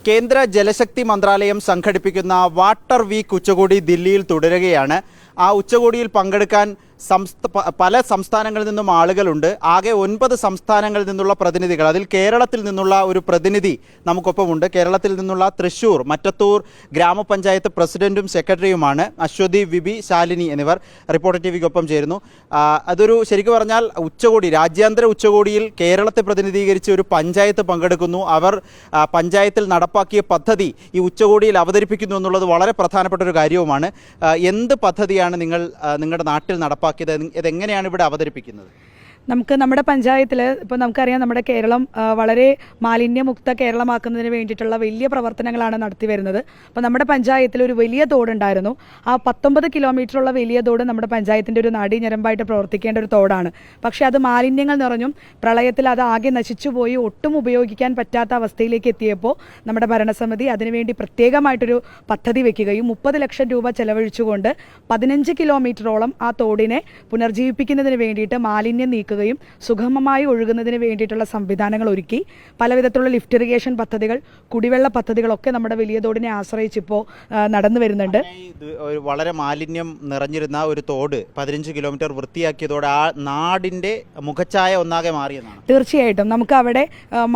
കേന്ദ്ര ജലശക്തി മന്ത്രാലയം സംഘടിപ്പിക്കുന്ന വാട്ടർ വീക്ക് ഉച്ചകോടി ദില്ലിയിൽ തുടരുകയാണ്. ആ ഉച്ചകോടിയിൽ പങ്കെടുക്കാൻ പല സംസ്ഥാനങ്ങളിൽ നിന്നും ആളുകളുണ്ട്. ആകെ 9 സംസ്ഥാനങ്ങളിൽ നിന്നുള്ള പ്രതിനിധികൾ, അതിൽ കേരളത്തിൽ നിന്നുള്ള ഒരു പ്രതിനിധി നമുക്കൊപ്പമുണ്ട്. കേരളത്തിൽ നിന്നുള്ള തൃശ്ശൂർ മറ്റത്തൂർ ഗ്രാമപഞ്ചായത്ത് പ്രസിഡന്റും സെക്രട്ടറിയുമാണ് അശ്വതി, വിബി, ശാലിനി എന്നിവർ റിപ്പോർട്ടർ ടിവിക്കൊപ്പം ചേരുന്നു. അതൊരു ശരിക്കും പറഞ്ഞാൽ ഉച്ചകോടി, രാജ്യാന്തര ഉച്ചകോടിയിൽ കേരളത്തെ പ്രതിനിധീകരിച്ച് ഒരു പഞ്ചായത്ത് പങ്കെടുക്കുന്നു. അവർ പഞ്ചായത്തിൽ നടപ്പാക്കിയ പദ്ധതി ഈ ഉച്ചകോടിയിൽ അവതരിപ്പിക്കുന്നു എന്നുള്ളത് വളരെ പ്രധാനപ്പെട്ട ഒരു കാര്യവുമാണ്. എന്ത് പദ്ധതിയാണ് നിങ്ങളുടെ നാട്ടിൽ നടപ്പാക്കിയത്? ഇതെങ്ങനെയാണ് ഇവിടെ അവതരിപ്പിക്കുന്നത്? നമ്മുടെ പഞ്ചായത്തിൽ ഇപ്പോൾ നമുക്കറിയാം, നമ്മുടെ കേരളം വളരെ മാലിന്യമുക്ത കേരളമാക്കുന്നതിന് വേണ്ടിയിട്ടുള്ള വലിയ പ്രവർത്തനങ്ങളാണ് നടത്തി വരുന്നത്. അപ്പോൾ നമ്മുടെ പഞ്ചായത്തിൽ ഒരു വലിയ തോടുണ്ടായിരുന്നു. ആ 19 കിലോമീറ്ററുള്ള വലിയ തോട് നമ്മുടെ പഞ്ചായത്തിൻ്റെ ഒരു നാഡീഞരമ്പായിട്ട് പ്രവർത്തിക്കേണ്ട ഒരു തോടാണ്. പക്ഷേ അത് മാലിന്യങ്ങൾ നിറഞ്ഞും പ്രളയത്തിൽ അത് ആകെ നശിച്ചുപോയി ഒട്ടും ഉപയോഗിക്കാൻ പറ്റാത്ത അവസ്ഥയിലേക്ക് എത്തിയപ്പോൾ നമ്മുടെ ഭരണസമിതി അതിനുവേണ്ടി പ്രത്യേകമായിട്ടൊരു പദ്ധതി വെക്കുകയും 30 ലക്ഷം രൂപ ചെലവഴിച്ചുകൊണ്ട് 15 കിലോമീറ്ററോളം ആ തോടിനെ പുനർജീവിപ്പിക്കുന്നതിന് വേണ്ടിയിട്ട് മാലിന്യം നീക്കുക, സുഗമമായി ഒഴുകുന്നതിന് വേണ്ടിയിട്ടുള്ള സംവിധാനങ്ങൾ ഒരുക്കി. പലവിധത്തിലുള്ള ലിഫ്റ്റ് ഇറിഗേഷൻ പദ്ധതികൾ, കുടിവെള്ള പദ്ധതികളൊക്കെ നമ്മുടെ വലിയ തോടിനെ ആശ്രയിച്ചിപ്പോൾ നടന്നു വരുന്നുണ്ട്. വളരെ മാലിന്യം നിറഞ്ഞിരുന്ന ഒരു തോട് 15 കിലോമീറ്റർ വൃത്തിയാക്കിയതോടെ ആ നാടിന്റെ മുഖച്ഛായ ഒന്നാകെ മാറിയെന്നാണ്. തീർച്ചയായിട്ടും നമുക്ക് അവിടെ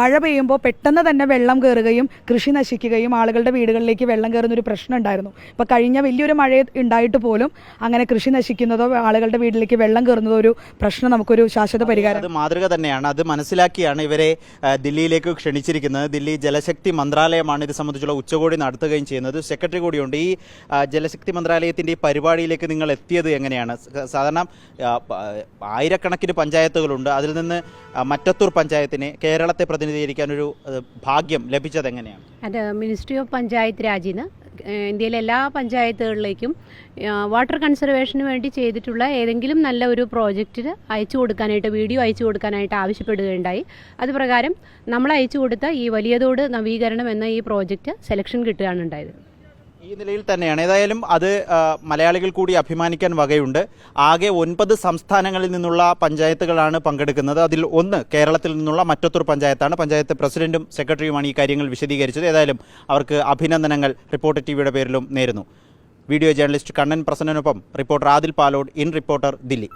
മഴ പെയ്യുമ്പോൾ പെട്ടെന്ന് തന്നെ വെള്ളം കയറുകയും കൃഷി നശിക്കുകയും ആളുകളുടെ വീടുകളിലേക്ക് വെള്ളം കയറുന്ന ഒരു പ്രശ്നം ഉണ്ടായിരുന്നു. ഇപ്പോൾ കഴിഞ്ഞ വലിയൊരു മഴ ഉണ്ടായിട്ട് പോലും അങ്ങനെ കൃഷി നശിക്കുന്നതോ ആളുകളുടെ വീട്ടിലേക്ക് വെള്ളം കയറുന്നതോ ഒരു പ്രശ്നം നമുക്കൊരു അത് മാതൃക തന്നെയാണ്. അത് മനസ്സിലാക്കിയാണ് ഇവരെ ദില്ലിയിലേക്ക് ക്ഷണിച്ചിരിക്കുന്നത്. ദില്ലി ജലശക്തി മന്ത്രാലയമാണ് ഇത് സംബന്ധിച്ചുള്ള ഉച്ചകോടി നടത്തുകയും ചെയ്യുന്നത്. സെക്രട്ടറി കൂടിയുണ്ട്. ഈ ജലശക്തി മന്ത്രാലയത്തിൻ്റെ ഈ പരിപാടിയിലേക്ക് നിങ്ങൾ എത്തിയത് എങ്ങനെയാണ്? സാധാരണ ആയിരക്കണക്കിന് പഞ്ചായത്തുകളുണ്ട്. അതിൽ നിന്ന് മറ്റത്തൂർ പഞ്ചായത്തിനെ, കേരളത്തെ പ്രതിനിധീകരിക്കാനൊരു ഭാഗ്യം ലഭിച്ചത് എങ്ങനെയാണ്? അത് മിനിസ്ട്രി ഓഫ് പഞ്ചായത്ത് രാജിന് ഇന്ത്യയിലെ എല്ലാ പഞ്ചായത്തുകളിലേക്കും വാട്ടർ കൺസർവേഷന് വേണ്ടി ചെയ്തിട്ടുള്ള ഏതെങ്കിലും നല്ല ഒരു പ്രോജക്റ്റിൽ അയച്ചു കൊടുക്കാനായിട്ട്, വീഡിയോ അയച്ചു കൊടുക്കാനായിട്ട് ആവശ്യപ്പെടുകയുണ്ടായി. അതുപ്രകാരം നമ്മൾ അയച്ചു കൊടുത്ത ഈ വലിയതോട് നവീകരണം എന്ന ഈ പ്രോജക്റ്റ് സെലക്ഷൻ കിട്ടുകയാണ് ഉണ്ടായത്. ഈ നിലയിൽ തന്നെയാണ്. ഏതായാലും അത് മലയാളികൾ കൂടി അഭിമാനിക്കാൻ വകയുണ്ട്. ആകെ 9 സംസ്ഥാനങ്ങളിൽ നിന്നുള്ള പഞ്ചായത്തുകളാണ് പങ്കെടുക്കുന്നത്. അതിൽ ഒന്ന് കേരളത്തിൽ നിന്നുള്ള മറ്റത്തൂർ പഞ്ചായത്താണ്. പഞ്ചായത്ത് പ്രസിഡന്റും സെക്രട്ടറിയുമാണ് ഈ കാര്യങ്ങൾ വിശദീകരിച്ചത്. ഏതായാലും അവർക്ക് അഭിനന്ദനങ്ങൾ റിപ്പോർട്ടർ ടിവിയുടെ പേരിലും നേരുന്നു. വീഡിയോ ജേർണലിസ്റ്റ് കണ്ണൻ പ്രസന്നനൊപ്പം reporter Adil Palode, in reporter, Delhi.